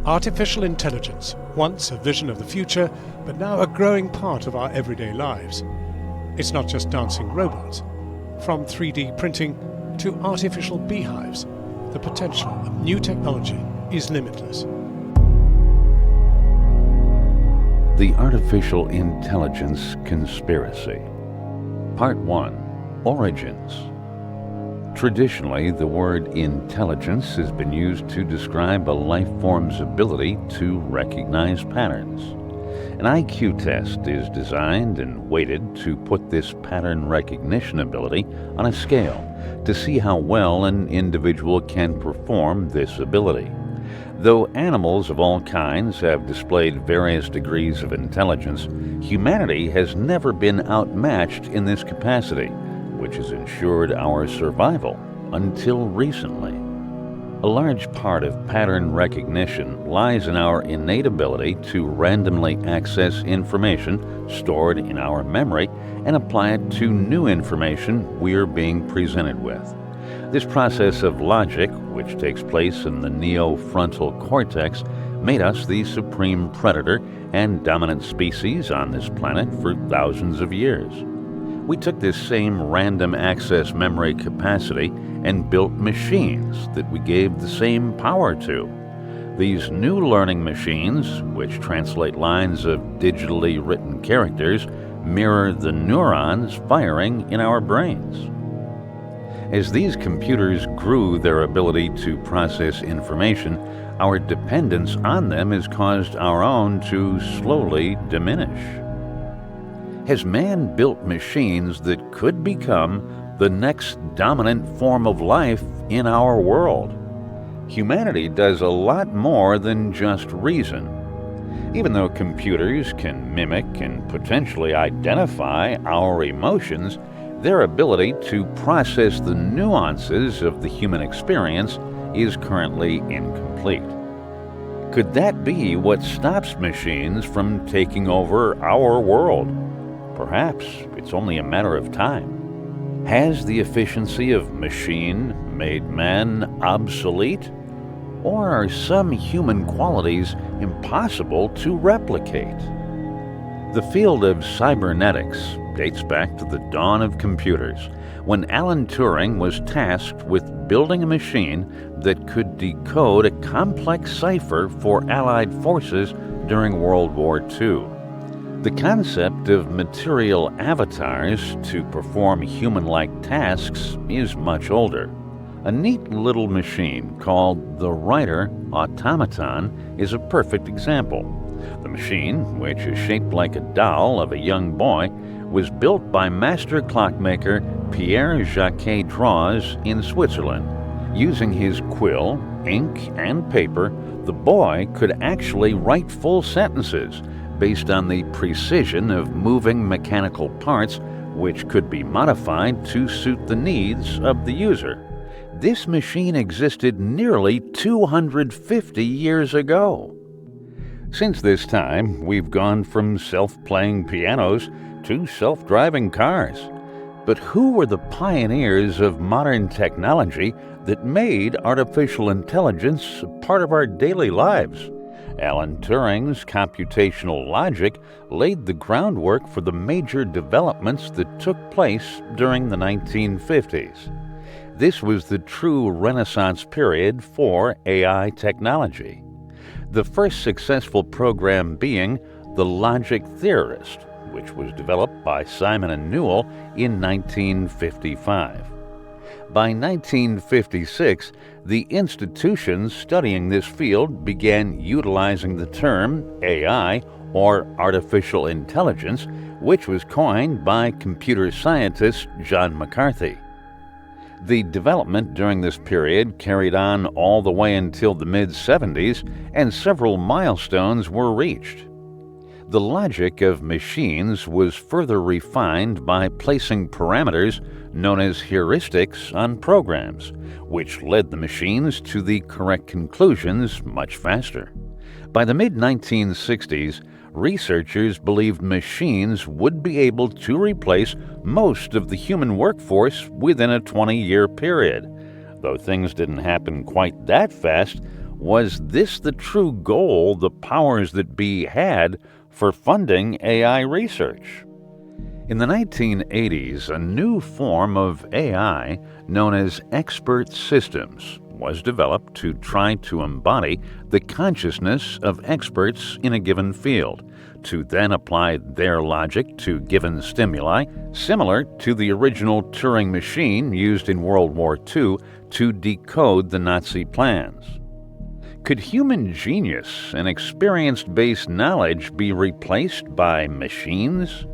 Artificial intelligence, once a vision of the future, but now a growing part of our everyday lives. It's not just dancing robots. From 3D printing to artificial beehives, the potential of new technology is limitless. The Artificial Intelligence Conspiracy. Part 1. Origins. Traditionally, the word intelligence has been used to describe a life form's ability to recognize patterns. An IQ test is designed and weighted to put this pattern recognition ability on a scale to see how well an individual can perform this ability. Though animals of all kinds have displayed various degrees of intelligence, humanity has never been outmatched in this capacity, which has ensured our survival until recently. A large part of pattern recognition lies in our innate ability to randomly access information stored in our memory and apply it to new information we're being presented with. This process of logic, which takes place in the neofrontal cortex, made us the supreme predator and dominant species on this planet for thousands of years. We took this same random access memory capacity and built machines that we gave the same power to. These new learning machines, which translate lines of digitally written characters, mirror the neurons firing in our brains. As these computers grew their ability to process information, our dependence on them has caused our own to slowly diminish. Has man built machines that could become the next dominant form of life in our world? Humanity does a lot more than just reason. Even though computers can mimic and potentially identify our emotions, their ability to process the nuances of the human experience is currently incomplete. Could that be what stops machines from taking over our world? Perhaps it's only a matter of time. Has the efficiency of machine made man obsolete? Or are some human qualities impossible to replicate? The field of cybernetics dates back to the dawn of computers, when Alan Turing was tasked with building a machine that could decode a complex cipher for Allied forces during World War II. The concept of material avatars to perform human-like tasks is much older. A neat little machine called the Writer automaton is a perfect example. The machine, which is shaped like a doll of a young boy, was built by master clockmaker Pierre-Jacques Draws in Switzerland. Using his quill, ink, and paper, the boy could actually write full sentences based on the precision of moving mechanical parts, which could be modified to suit the needs of the user. This machine existed nearly 250 years ago. Since this time, we've gone from self-playing pianos to self-driving cars. But who were the pioneers of modern technology that made artificial intelligence a part of our daily lives? Alan Turing's computational logic laid the groundwork for the major developments that took place during the 1950s. This was the true Renaissance period for AI technology. The first successful program being the Logic Theorist, which was developed by Simon and Newell in 1955. By 1956, the institutions studying this field began utilizing the term AI, or artificial intelligence, which was coined by computer scientist John McCarthy. The development during this period carried on all the way until the mid-70s, and several milestones were reached. The logic of machines was further refined by placing parameters known as heuristics on programs, which led the machines to the correct conclusions much faster. By the mid-1960s, researchers believed machines would be able to replace most of the human workforce within a 20-year period. Though things didn't happen quite that fast, Was this the true goal the powers that be had for funding AI research? In the 1980s, a new form of AI known as expert systems was developed to try to embody the consciousness of experts in a given field, to then apply their logic to given stimuli, similar to the original Turing machine used in World War II to decode the Nazi plans. Could human genius and experience-based knowledge be replaced by machines?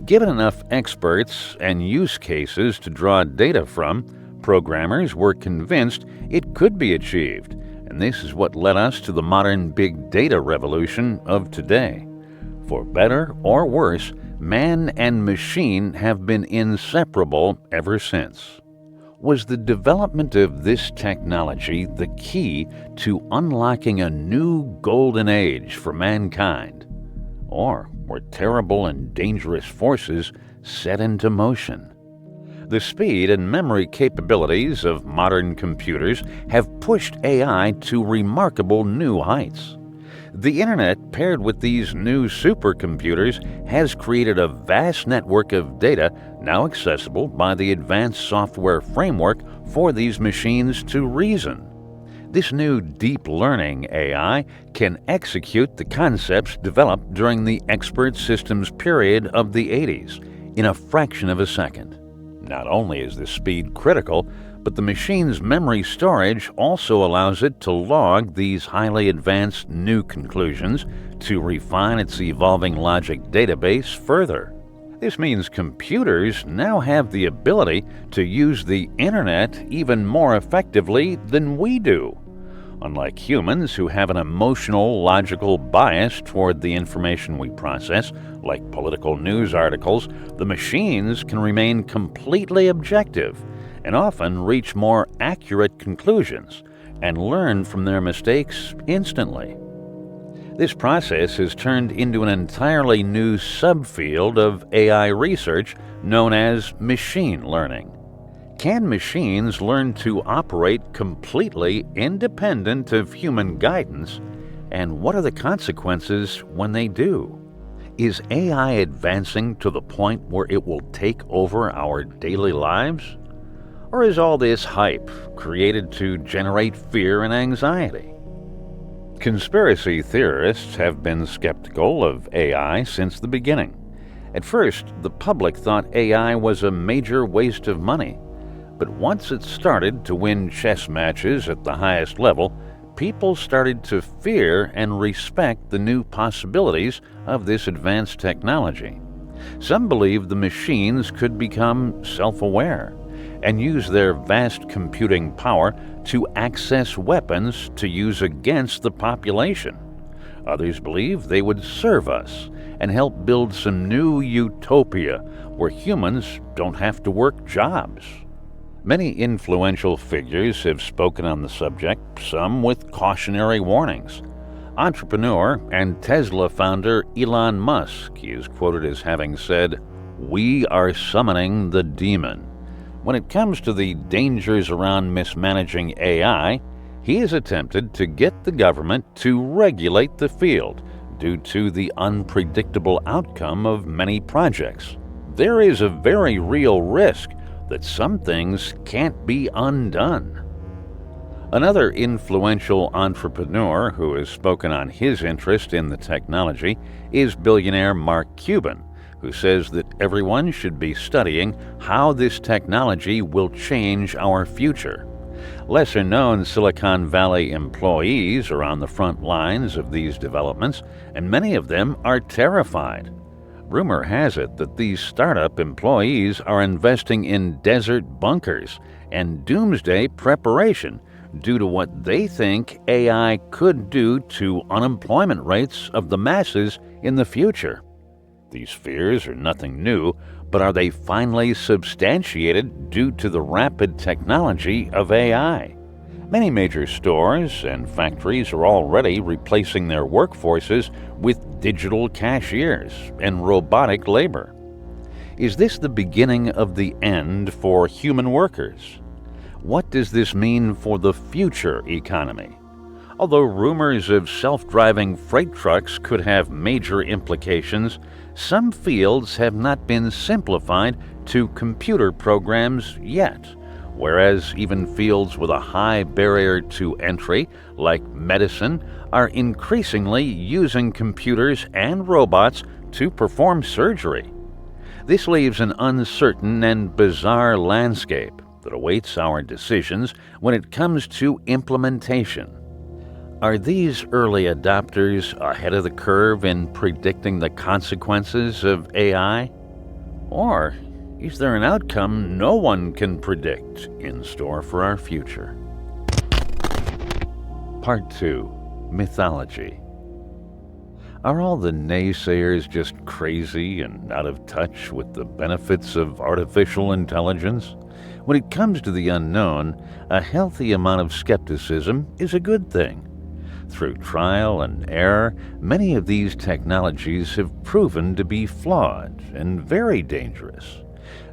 Given enough experts and use cases to draw data from, programmers were convinced it could be achieved, and this is what led us to the modern big data revolution of today. For better or worse, man and machine have been inseparable ever since. Was the development of this technology the key to unlocking a new golden age for mankind? Or were terrible and dangerous forces set into motion? The speed and memory capabilities of modern computers have pushed AI to remarkable new heights. The Internet, paired with these new supercomputers, has created a vast network of data now accessible by the advanced software framework for these machines to reason. This new deep learning AI can execute the concepts developed during the expert systems period of the 80s in a fraction of a second. Not only is the speed critical, but the machine's memory storage also allows it to log these highly advanced new conclusions to refine its evolving logic database further. This means computers now have the ability to use the Internet even more effectively than we do. Unlike humans who have an emotional, logical bias toward the information we process, like political news articles, the machines can remain completely objective and often reach more accurate conclusions and learn from their mistakes instantly. This process has turned into an entirely new subfield of AI research known as machine learning. Can machines learn to operate completely independent of human guidance, and what are the consequences when they do? Is AI advancing to the point where it will take over our daily lives? Or is all this hype created to generate fear and anxiety? Conspiracy theorists have been skeptical of AI since the beginning. At first, the public thought AI was a major waste of money. But once it started to win chess matches at the highest level, people started to fear and respect the new possibilities of this advanced technology. Some believed the machines could become self-aware and use their vast computing power to access weapons to use against the population. Others believed they would serve us and help build some new utopia where humans don't have to work jobs. Many influential figures have spoken on the subject, some with cautionary warnings. Entrepreneur and Tesla founder Elon Musk is quoted as having said, "We are summoning the demon." When it comes to the dangers around mismanaging AI, he has attempted to get the government to regulate the field due to the unpredictable outcome of many projects. There is a very real risk that some things can't be undone. Another influential entrepreneur who has spoken on his interest in the technology is billionaire Mark Cuban, who says that everyone should be studying how this technology will change our future. Lesser-known Silicon Valley employees are on the front lines of these developments, and many of them are terrified. Rumor has it that these startup employees are investing in desert bunkers and doomsday preparation due to what they think AI could do to unemployment rates of the masses in the future. These fears are nothing new, but are they finally substantiated due to the rapid technology of AI? Many major stores and factories are already replacing their workforces with digital cashiers and robotic labor. Is this the beginning of the end for human workers? What does this mean for the future economy? Although rumors of self-driving freight trucks could have major implications, some fields have not been simplified to computer programs yet, whereas even fields with a high barrier to entry, like medicine, are increasingly using computers and robots to perform surgery. This leaves an uncertain and bizarre landscape that awaits our decisions when it comes to implementation. Are these early adopters ahead of the curve in predicting the consequences of AI? Or is there an outcome no one can predict in store for our future? Part 2. Mythology. Are all the naysayers just crazy and out of touch with the benefits of artificial intelligence? When it comes to the unknown, a healthy amount of skepticism is a good thing. Through trial and error, many of these technologies have proven to be flawed and very dangerous.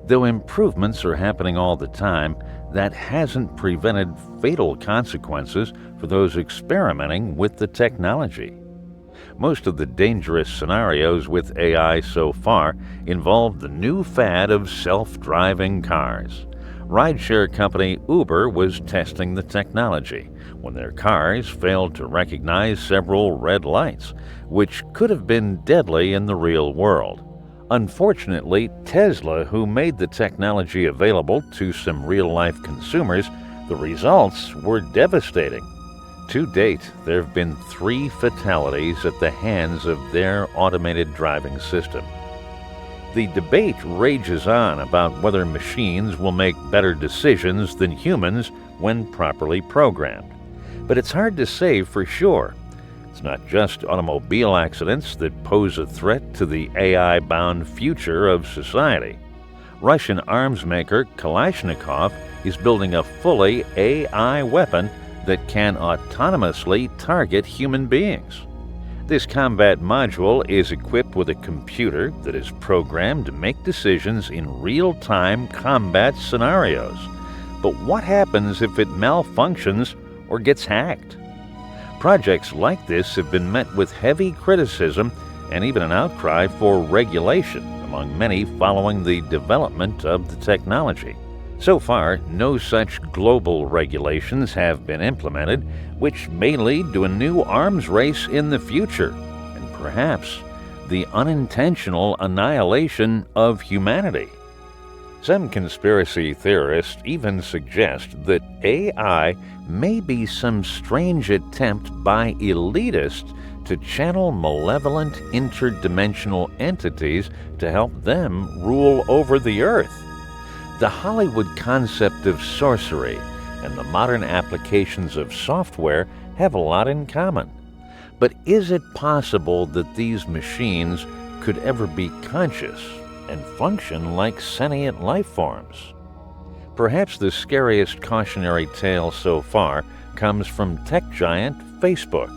Though improvements are happening all the time, that hasn't prevented fatal consequences for those experimenting with the technology. Most of the dangerous scenarios with AI so far involve the new fad of self-driving cars. Rideshare company Uber was testing the technology when their cars failed to recognize several red lights, which could have been deadly in the real world. Unfortunately, Tesla, who made the technology available to some real-life consumers, the results were devastating. To date, there have been 3 fatalities at the hands of their automated driving system. The debate rages on about whether machines will make better decisions than humans when properly programmed. But it's hard to say for sure. It's not just automobile accidents that pose a threat to the AI-bound future of society. Russian arms maker Kalashnikov is building a fully AI weapon that can autonomously target human beings. This combat module is equipped with a computer that is programmed to make decisions in real-time combat scenarios. But what happens if it malfunctions or gets hacked? Projects like this have been met with heavy criticism and even an outcry for regulation among many following the development of the technology. So far, no such global regulations have been implemented, which may lead to a new arms race in the future, and perhaps the unintentional annihilation of humanity. Some conspiracy theorists even suggest that AI may be some strange attempt by elitists to channel malevolent interdimensional entities to help them rule over the earth. The Hollywood concept of sorcery and the modern applications of software have a lot in common. But is it possible that these machines could ever be conscious and function like sentient life forms? Perhaps the scariest cautionary tale so far comes from tech giant Facebook.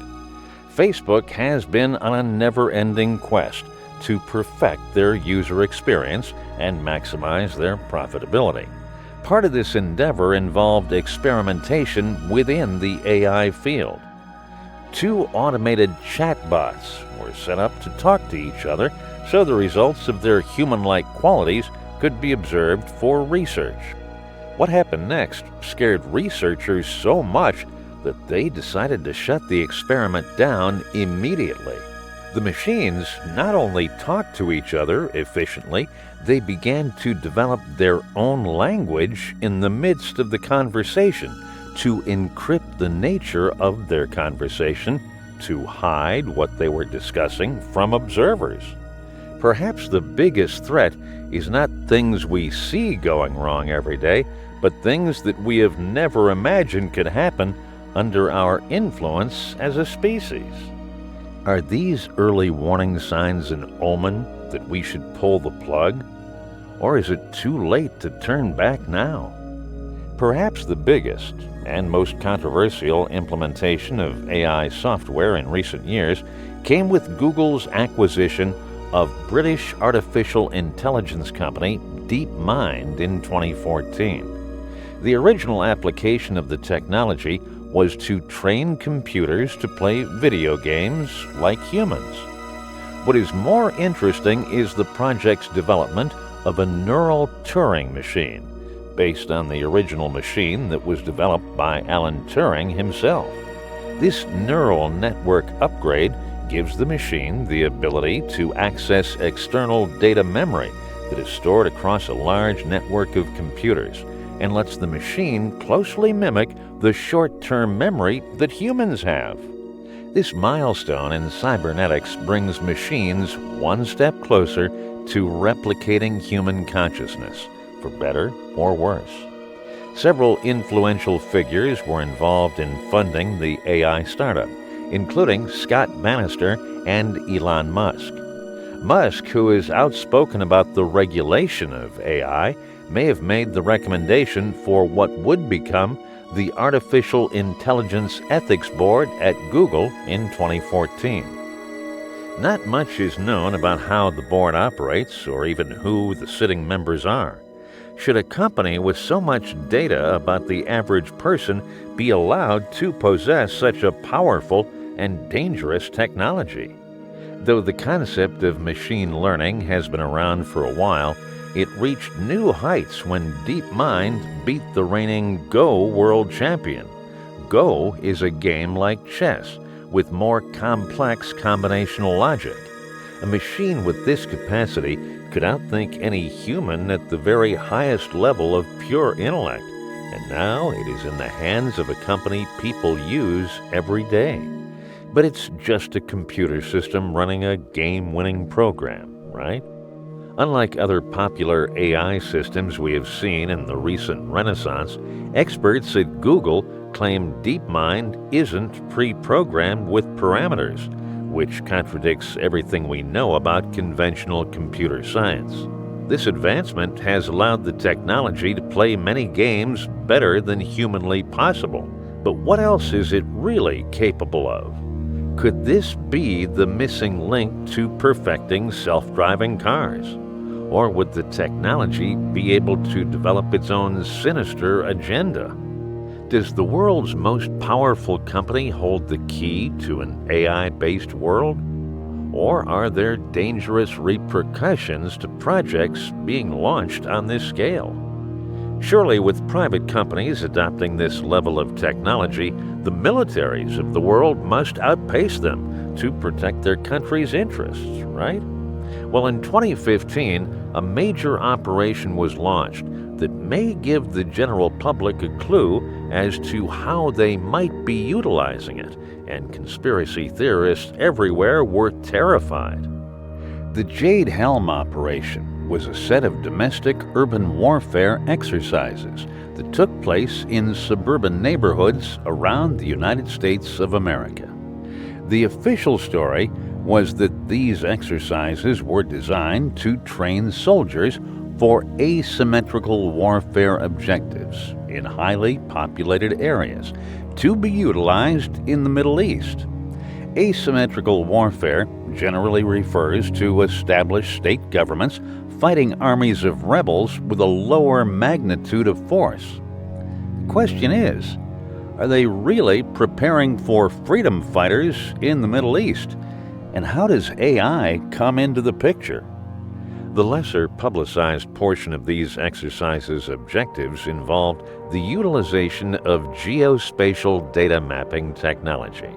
Facebook has been on a never-ending quest to perfect their user experience and maximize their profitability. Part of this endeavor involved experimentation within the AI field. 2 automated chatbots were set up to talk to each other so the results of their human-like qualities could be observed for research. What happened next scared researchers so much that they decided to shut the experiment down immediately. The machines not only talked to each other efficiently, they began to develop their own language in the midst of the conversation to encrypt the nature of their conversation, to hide what they were discussing from observers. Perhaps the biggest threat is not things we see going wrong every day, but things that we have never imagined could happen under our influence as a species. Are these early warning signs an omen that we should pull the plug? Or is it too late to turn back now? Perhaps the biggest and most controversial implementation of AI software in recent years came with Google's acquisition of British artificial intelligence company DeepMind in 2014. The original application of the technology was to train computers to play video games like humans. What is more interesting is the project's development of a neural Turing machine, based on the original machine that was developed by Alan Turing himself. This neural network upgrade gives the machine the ability to access external data memory that is stored across a large network of computers and lets the machine closely mimic the short-term memory that humans have. This milestone in cybernetics brings machines one step closer to replicating human consciousness, for better or worse. Several influential figures were involved in funding the AI startup, including Scott Bannister and Elon Musk. Musk, who is outspoken about the regulation of AI, may have made the recommendation for what would become the Artificial Intelligence Ethics Board at Google in 2014. Not much is known about how the board operates or even who the sitting members are. Should a company with so much data about the average person be allowed to possess such a powerful and dangerous technology? Though the concept of machine learning has been around for a while, it reached new heights when DeepMind beat the reigning Go world champion. Go is a game like chess, with more complex combinational logic. A machine with this capacity could outthink any human at the very highest level of pure intellect, and now it is in the hands of a company people use every day. But it's just a computer system running a game-winning program, right? Unlike other popular AI systems we have seen in the recent Renaissance, experts at Google claim DeepMind isn't pre-programmed with parameters, which contradicts everything we know about conventional computer science. This advancement has allowed the technology to play many games better than humanly possible. But what else is it really capable of? Could this be the missing link to perfecting self-driving cars? Or would the technology be able to develop its own sinister agenda? Does the world's most powerful company hold the key to an AI-based world? Or are there dangerous repercussions to projects being launched on this scale? Surely, with private companies adopting this level of technology, the militaries of the world must outpace them to protect their country's interests, right? Well, in 2015, a major operation was launched that may give the general public a clue as to how they might be utilizing it, and conspiracy theorists everywhere were terrified. The Jade Helm operation was a set of domestic urban warfare exercises that took place in suburban neighborhoods around the United States of America. The official story was that these exercises were designed to train soldiers for asymmetrical warfare objectives in highly populated areas to be utilized in the Middle East. Asymmetrical warfare generally refers to established state governments fighting armies of rebels with a lower magnitude of force. The question is, are they really preparing for freedom fighters in the Middle East? And how does AI come into the picture? The lesser publicized portion of these exercises' objectives involved the utilization of geospatial data mapping technology.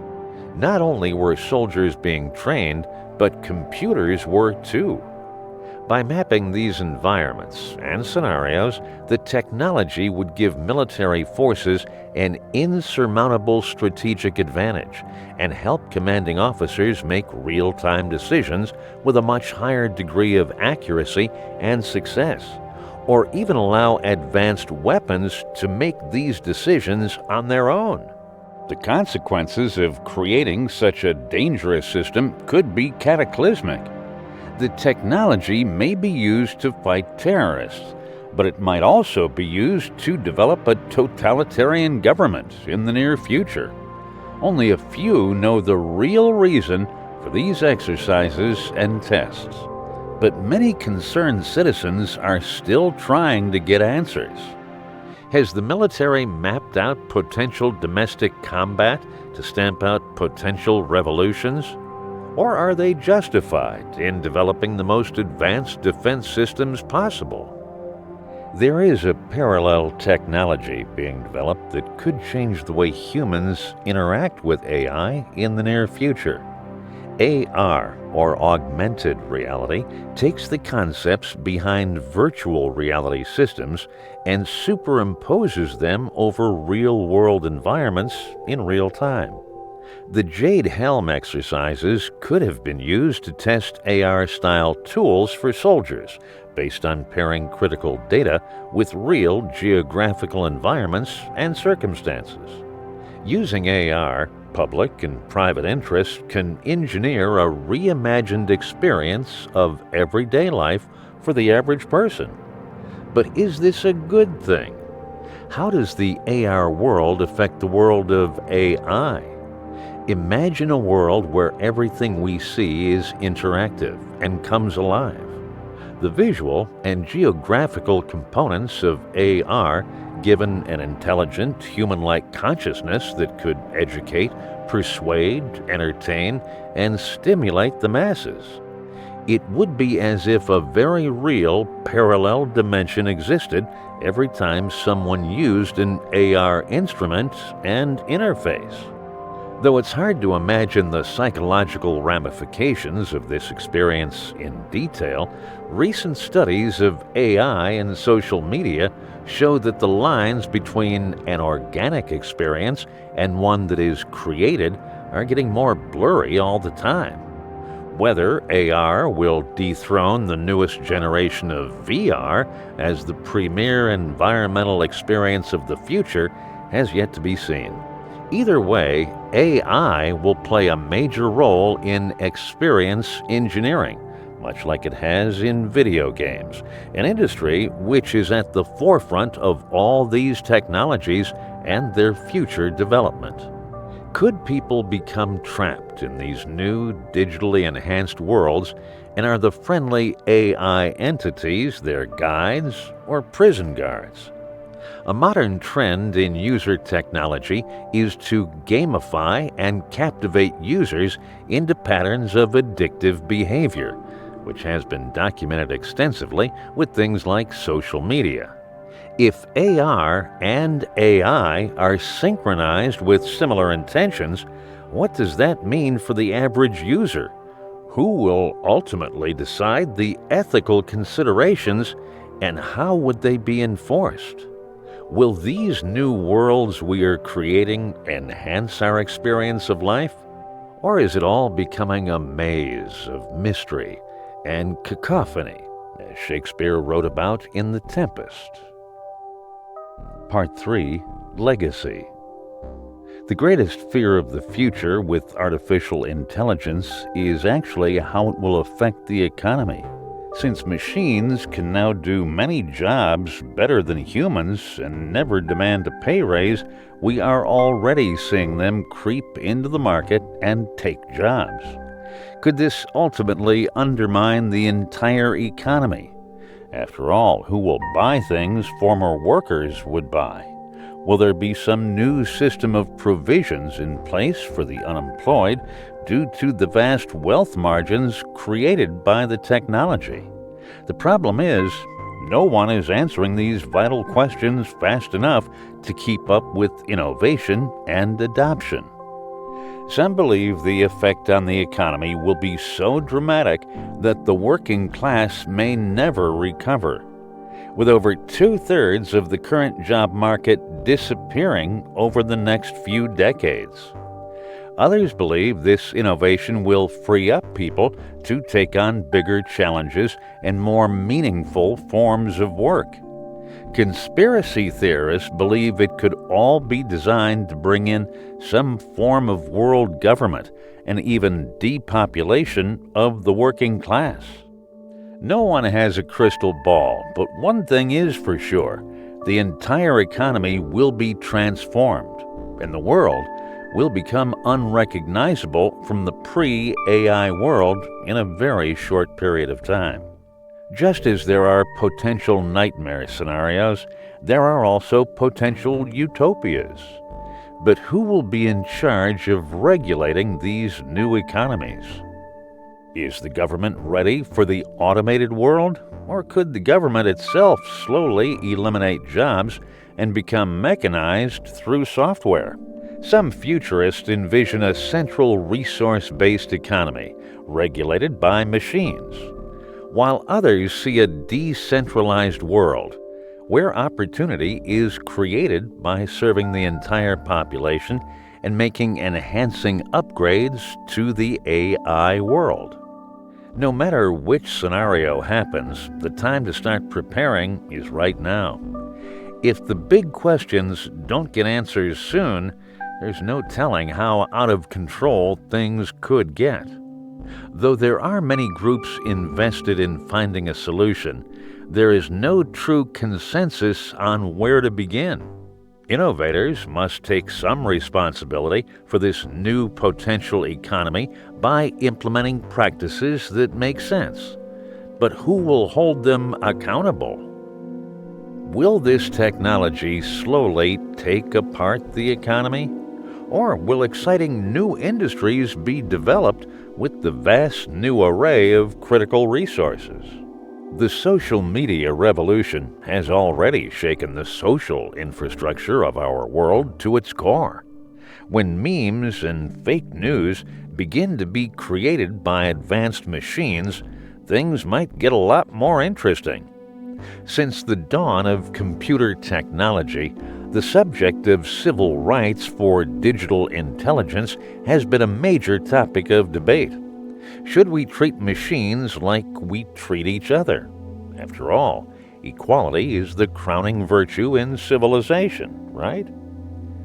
Not only were soldiers being trained, but computers were too. By mapping these environments and scenarios, the technology would give military forces an insurmountable strategic advantage and help commanding officers make real-time decisions with a much higher degree of accuracy and success, or even allow advanced weapons to make these decisions on their own. The consequences of creating such a dangerous system could be cataclysmic. The technology may be used to fight terrorists, but it might also be used to develop a totalitarian government in the near future. Only a few know the real reason for these exercises and tests, but many concerned citizens are still trying to get answers. Has the military mapped out potential domestic combat to stamp out potential revolutions? Or are they justified in developing the most advanced defense systems possible? There is a parallel technology being developed that could change the way humans interact with AI in the near future. AR, or augmented reality, takes the concepts behind virtual reality systems and superimposes them over real-world environments in real time. The Jade Helm exercises could have been used to test AR-style tools for soldiers based on pairing critical data with real geographical environments and circumstances. Using AR, public and private interests can engineer a reimagined experience of everyday life for the average person. But is this a good thing? How does the AR world affect the world of AI? Imagine a world where everything we see is interactive and comes alive. The visual and geographical components of AR, given an intelligent, human-like consciousness that could educate, persuade, entertain, and stimulate the masses. It would be as if a very real parallel dimension existed every time someone used an AR instrument and interface. Though it's hard to imagine the psychological ramifications of this experience in detail, recent studies of AI and social media show that the lines between an organic experience and one that is created are getting more blurry all the time. Whether AR will dethrone the newest generation of VR as the premier environmental experience of the future has yet to be seen. Either way, AI will play a major role in experience engineering, much like it has in video games, an industry which is at the forefront of all these technologies and their future development. Could people become trapped in these new digitally enhanced worlds, and are the friendly AI entities their guides or prison guards? A modern trend in user technology is to gamify and captivate users into patterns of addictive behavior, which has been documented extensively with things like social media. If AR and AI are synchronized with similar intentions, what does that mean for the average user? Who will ultimately decide the ethical considerations, and how would they be enforced? Will these new worlds we are creating enhance our experience of life? Or is it all becoming a maze of mystery and cacophony, as Shakespeare wrote about in The Tempest? Part 3. Legacy. The greatest fear of the future with artificial intelligence is actually how it will affect the economy. Since machines can now do many jobs better than humans and never demand a pay raise, we are already seeing them creep into the market and take jobs. Could this ultimately undermine the entire economy? After all, who will buy things former workers would buy? Will there be some new system of provisions in place for the unemployed due to the vast wealth margins created by the technology? The problem is, no one is answering these vital questions fast enough to keep up with innovation and adoption. Some believe the effect on the economy will be so dramatic that the working class may never recover, with over 2/3 of the current job market disappearing over the next few decades. Others believe this innovation will free up people to take on bigger challenges and more meaningful forms of work. Conspiracy theorists believe it could all be designed to bring in some form of world government and even depopulation of the working class. No one has a crystal ball, but one thing is for sure: the entire economy will be transformed, and the world will become unrecognizable from the pre-AI world in a very short period of time. Just as there are potential nightmare scenarios, there are also potential utopias. But who will be in charge of regulating these new economies? Is the government ready for the automated world? Or could the government itself slowly eliminate jobs and become mechanized through software? Some futurists envision a central resource-based economy regulated by machines, while others see a decentralized world where opportunity is created by serving the entire population and making enhancing upgrades to the AI world. No matter which scenario happens, the time to start preparing is right now. If the big questions don't get answers soon, there's no telling how out of control things could get. Though there are many groups invested in finding a solution, there is no true consensus on where to begin. Innovators must take some responsibility for this new potential economy by implementing practices that make sense. But who will hold them accountable? Will this technology slowly take apart the economy? Or will exciting new industries be developed with the vast new array of critical resources? The social media revolution has already shaken the social infrastructure of our world to its core. When memes and fake news begin to be created by advanced machines, things might get a lot more interesting. Since the dawn of computer technology, the subject of civil rights for digital intelligence has been a major topic of debate. Should we treat machines like we treat each other? After all, equality is the crowning virtue in civilization, right?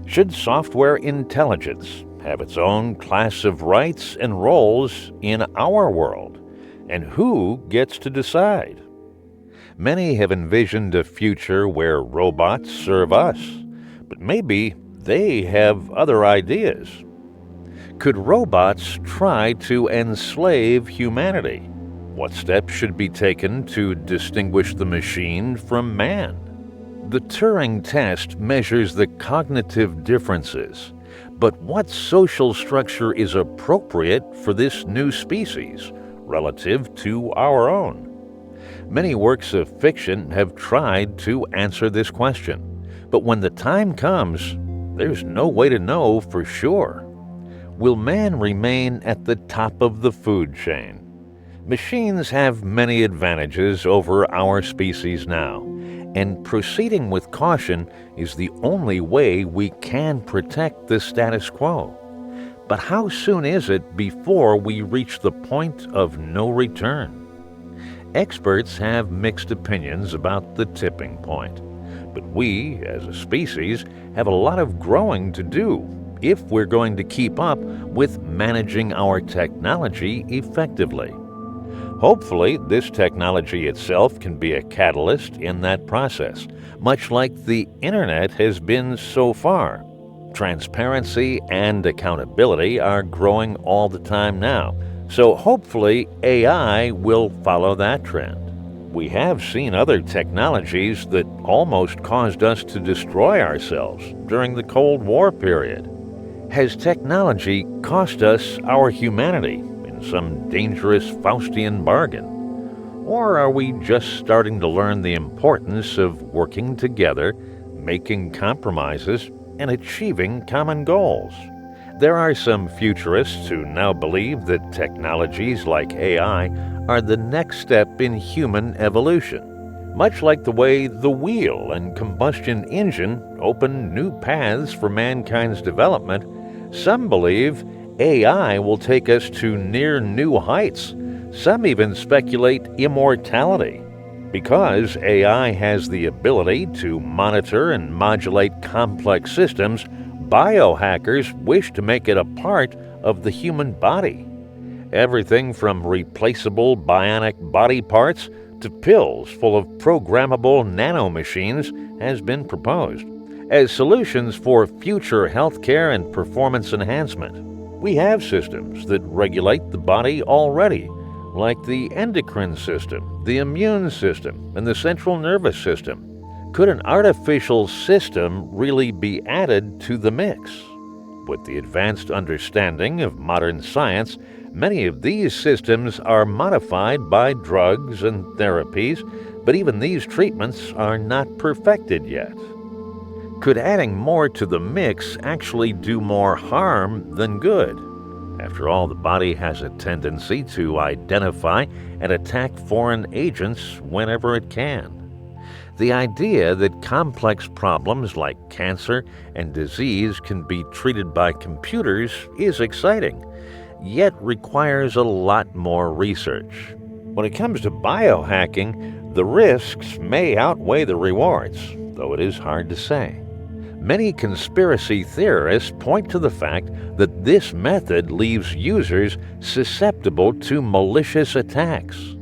Should software intelligence have its own class of rights and roles in our world? And who gets to decide? Many have envisioned a future where robots serve us, but maybe they have other ideas. Could robots try to enslave humanity? What steps should be taken to distinguish the machine from man? The Turing test measures the cognitive differences, but what social structure is appropriate for this new species relative to our own? Many works of fiction have tried to answer this question, but when the time comes, there's no way to know for sure. Will man remain at the top of the food chain? Machines have many advantages over our species now, and proceeding with caution is the only way we can protect the status quo. But how soon is it before we reach the point of no return? Experts have mixed opinions about the tipping point, but we, as a species, have a lot of growing to do if we're going to keep up with managing our technology effectively. Hopefully, this technology itself can be a catalyst in that process, much like the Internet has been so far. Transparency and accountability are growing all the time now, so hopefully AI will follow that trend. We have seen other technologies that almost caused us to destroy ourselves during the Cold War period. Has technology cost us our humanity in some dangerous Faustian bargain? Or are we just starting to learn the importance of working together, making compromises, and achieving common goals? There are some futurists who now believe that technologies like AI are the next step in human evolution. Much like the way the wheel and combustion engine open new paths for mankind's development, some believe AI will take us to near new heights. Some even speculate immortality. Because AI has the ability to monitor and modulate complex systems, biohackers wish to make it a part of the human body. Everything from replaceable bionic body parts to pills full of programmable nanomachines has been proposed as solutions for future healthcare and performance enhancement. We have systems that regulate the body already, like the endocrine system the immune system, and the central nervous system. Could an artificial system really be added to the mix? With the advanced understanding of modern science, many of these systems are modified by drugs and therapies, but even these treatments are not perfected yet. Could adding more to the mix actually do more harm than good? After all, the body has a tendency to identify and attack foreign agents whenever it can. The idea that complex problems like cancer and disease can be treated by computers is exciting, yet requires a lot more research. When it comes to biohacking, the risks may outweigh the rewards, though it is hard to say. Many conspiracy theorists point to the fact that this method leaves users susceptible to malicious attacks.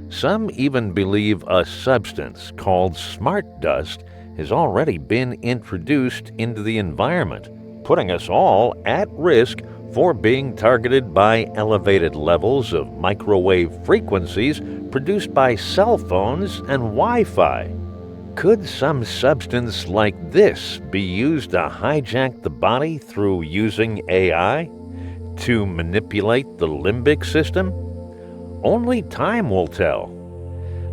Some even believe a substance called smart dust has already been introduced into the environment, putting us all at risk for being targeted by elevated levels of microwave frequencies produced by cell phones and Wi-Fi. Could some substance like this be used to hijack the body through using AI? To manipulate the limbic system? Only time will tell.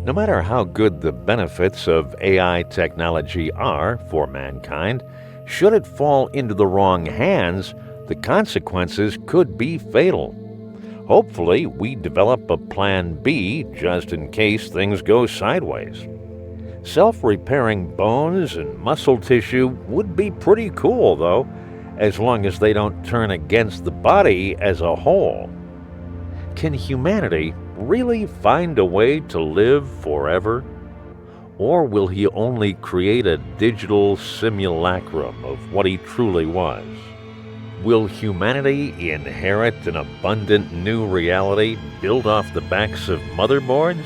No matter how good the benefits of AI technology are for mankind, should it fall into the wrong hands, the consequences could be fatal. Hopefully, we develop a plan B just in case things go sideways. Self-repairing bones and muscle tissue would be pretty cool, though, as long as they don't turn against the body as a whole. Can humanity really find a way to live forever? Or will he only create a digital simulacrum of what he truly was? Will humanity inherit an abundant new reality built off the backs of motherboards?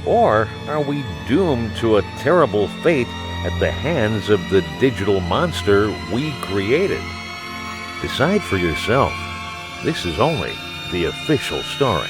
Or are we doomed to a terrible fate at the hands of the digital monster we created? Decide for yourself. This is only the official story.